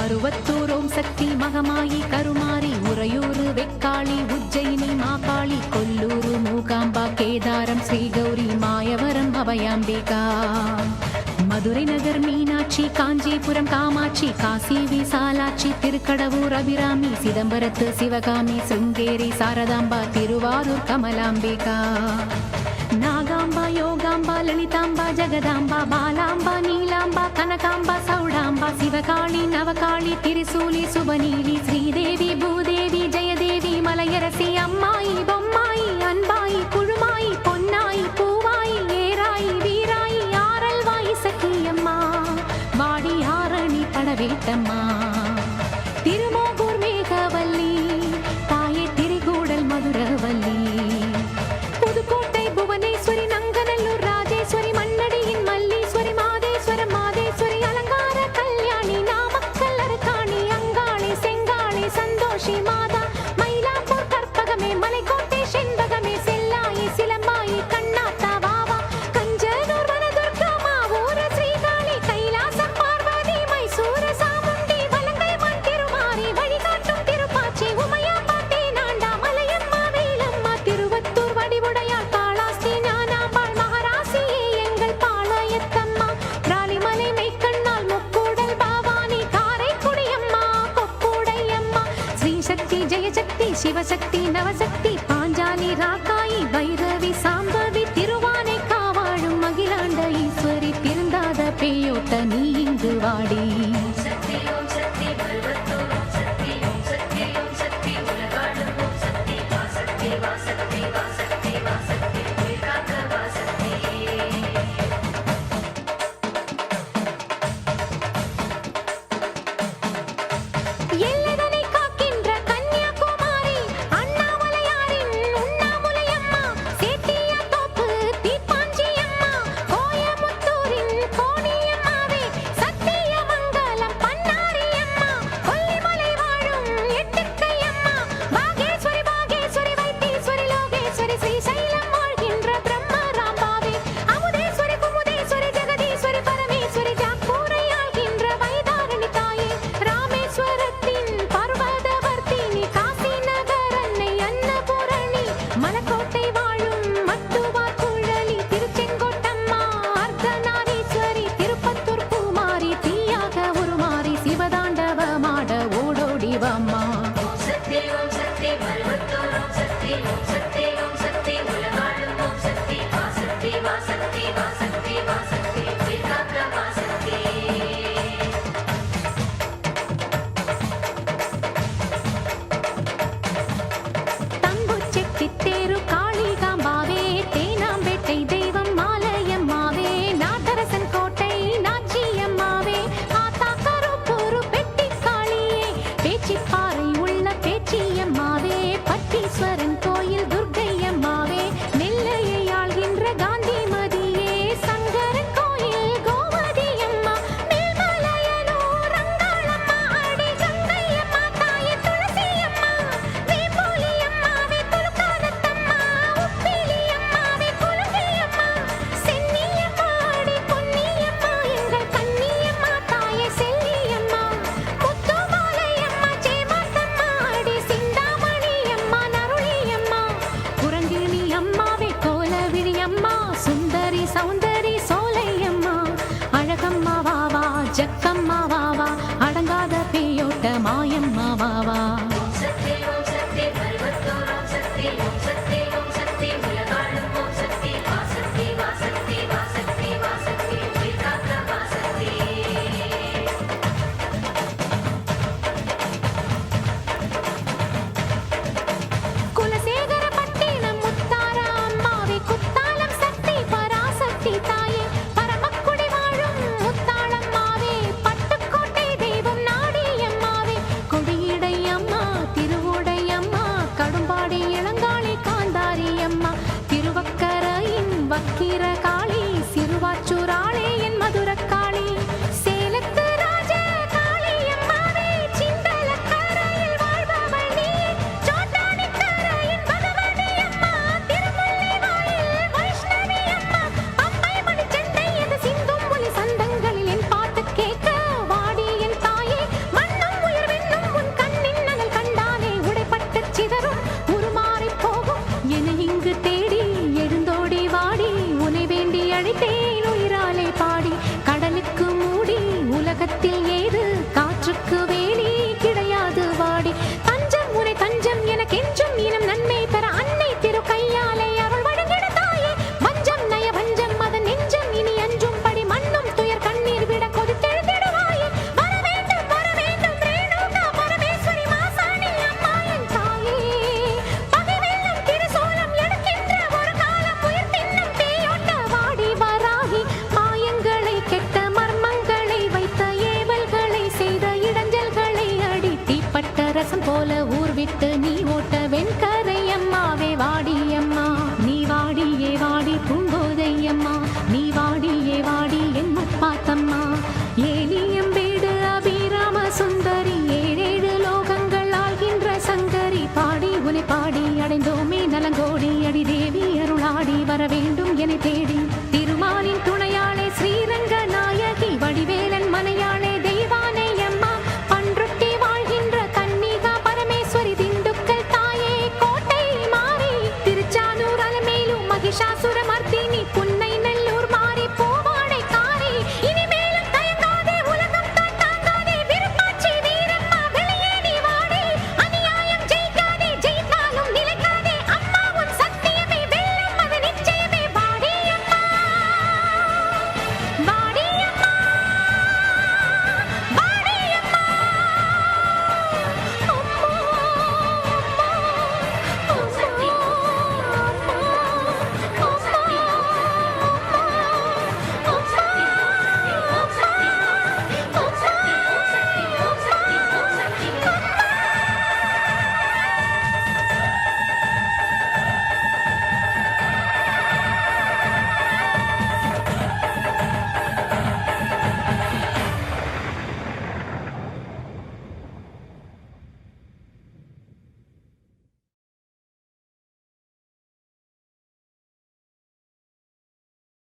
மருவத்தூர் ஓம் சக்தி மகமாயி கருமாரி உறையூரு வெக்காளி உஜ்ஜயினி மாகாளி கொல்லூரு மூகாம்பா கேதாரம் ஸ்ரீகௌரி மாயவரம் அபயாம்பிகா மதுரை நகர் மீனாட்சி காஞ்சிபுரம் காமாட்சி காசி விசாலாட்சி திருக்கடவூர் அபிராமி சிதம்பரத்து சிவகாமி சிருங்கேரி சாரதாம்பா திருவாரூர் கமலாம்பிகா நாகாம்பா யோகாம்பா லலிதாம்பா ஜெகதாம்பா பாலாம்பா நீலாம்பா கனகாம்பா சௌடாம்பா சிவகாளி நவகாளி திரிசூலி சுபநீலி ஸ்ரீதேவி பூதேவி ஜெயதேவி மலையரசி அம்மாயி பொம்மாயி அன்பாயி குழுமாயி பொன்னாயி பூவாயி ஏராயி வீராயி ஆரல்வாயி சக்கியம்மா வாடி ஆரணி படவேட்டம்மா திருமோகூர் மேகவல்லி தாயே திரிகூடல் மதுரவல்லி புதுக்கோட்டை புவனேஸ்வரி நங்கநல்லூர் ராஜேஸ்வரி மண்ணடியின் மல்லீஸ்வரி மாதேஸ்வரம் மாதேஸ்வரி அலங்கார கல்யாணி நாமக்கல் அரக்காணி அங்காளி செங்காளி சந்தோஷி மாதா மயிலாப்பூர் கற்பகமே மலைக்கோட்டை செண்பகமே செல்லாயி சிலம்பாயி கண்ணாத்தா வாவா கஞ்சனூர் வனதுர்கா மாவூர ஸ்ரீகாளி கைலாசம் பார்வதி மைசூர சாமுண்டி வலங்கை மண் திருமாரி வழிகாட்டும் திருப்பாச்சி உமையா பாட்டி நாண்டா மலையம்மா வேலம்மா திருவத்தூர் வடிவுடையார் காளாஸ்தி ஞானாம்பாள் மகாராசியே எங்கள் பாளையத்தம்மா ராலிமலை மெய்க்கண்ணால் முக்கூடல் பாவானி காரைக்குடியம்மா கொப்புடையம்மா ஸ்ரீசக்தி ஜெயசக்தி சிவசக்தி நவசக்தி பாஞ்சாலி ராக்காயி பைரவி சாம்பவி திருவானை காவாழும் மகிழாண்ட ஈஸ்வரி திருந்தாத பேயோட்ட நீ இங்கு வாடி எல்லைதனை காக்கின்ற கன்னியாகுமாரி அண்ணாமலையாரின் உண்ணாமுலையம்மா சேத்தியா தோப்பு தீப்பாஞ்சியம்மா கோயமுத்தூரின் கோணியம்மாவே சத்தியமங்கலம் பன்னாரியம்மா கொல்லிமலை வாழும் எட்டுக்கையம்மா பாகேஸ்வரி பாகேஸ்வரி வைத்தீஸ்வரி லோகேஸ்வரி ஸ்ரீசைலம் வாழ்கின்ற பிரம்மராம்பாவே அமுதேஸ்வரி குமுதேஸ்வரி ஜெகதீஸ்வரி பரமேஸ்வரி ஜாக்கூரை ஆள்கின்ற வைதாரணி தாயே ராமேஸ்வரத்தின் பர்வதவர்த்தினி காசி நகர் அன்னை அன்னபூரணி மலக்கோட்டை வாழும் மட்டுவார் குழலி திருச்செங்கோட்டம்மா அர்த்தநாரீஸ்வரி திருப்பத்தூர் பூமாரி தீயாக உருமாறி சிவதாண்டவமாட ஓடோடி வாம்மா தம்புச்செட்டி தேரு காளிகாம்பாவே தேனாம்பேட்டை தெய்வம் மாலையம்மாவே நாதரசன் கோட்டை நாச்சியம்மாவே ஆத்தா கருப்பூரு பெட்டி காளியே பேச்சிப்பாறை உள்ள பேச்சியம்மாவே பட்டீஸ்வரன் கோயில் துர்க்கையம்மாவே நெல்லையை ஆள்கின்ற காந்திமதியே சங்கரன் கோயில் கோமதியம்மா மேல்மலையனூர் அங்காளம்மா ஆடி கங்கையம்மா தாயே துளசியம்மா வேம்பூலியம்மாவே துலுக்கானத்தம்மா உப்பிலியம்மாவே குலுங்கியம்மா சென்னியம்மாடி பொன்னியம்மா எங்கள் கன்னியம்மா தாயே செல்லியம்மா முத்துமாலையம்மா சேமாத்தம்மா ஆடி சிந்தாமணியம்மா நருளியம்மா குரங்கிணி அம்மாவே கோலவிழியம்மா சுந்தரி சௌந்தரி சோலையம்மா அழகம்மா வாவா ஜக்கம்மா வாவா அடங்காத பேயோட்ட மாயம்மா வாவா குலசேகர பட்டினம் முத்தாரா அம்மாவே குத்தாலம் சக்தி பராசக்தி தாயே பரமக்குடி வாழும் முத்தாளம்மாவே பட்டுக்கோட்டை தெய்வம் நாடியம்மாவே ரசம் போல ஊர் விட்டு நீ